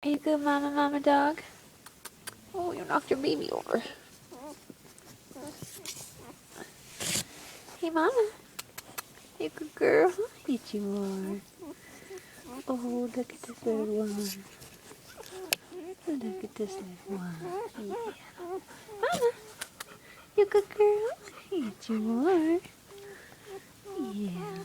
Are you good, mama dog? Oh, you knocked your baby over. Hey, mama. You good girl? Yes, you are. Oh, look at this little one. Look at this little one. Yeah. Mama, you good girl? Yes, you are. Yeah.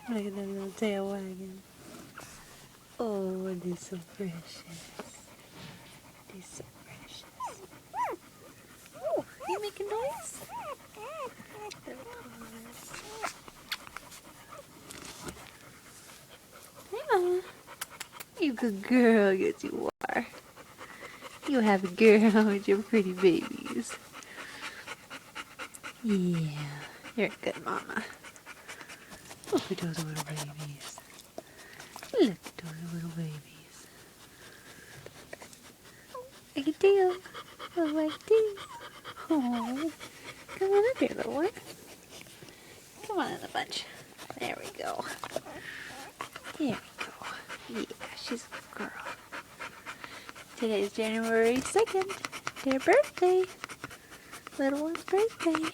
Look at that little tail wagging. Oh, they're so precious. They're so precious. Oh, you making noise? Little paws. Hey, mama. You good girl. Yes, you are. You have a girl with your pretty babies. Yeah, you're a good mama. Look at those little babies. Look at those little babies. Like a deal. Look like this. Oh, come on up here, little one. Come on in the bunch. There we go. There we go. Yeah, she's a good girl. Today's January 2nd. Their birthday. Little one's birthday.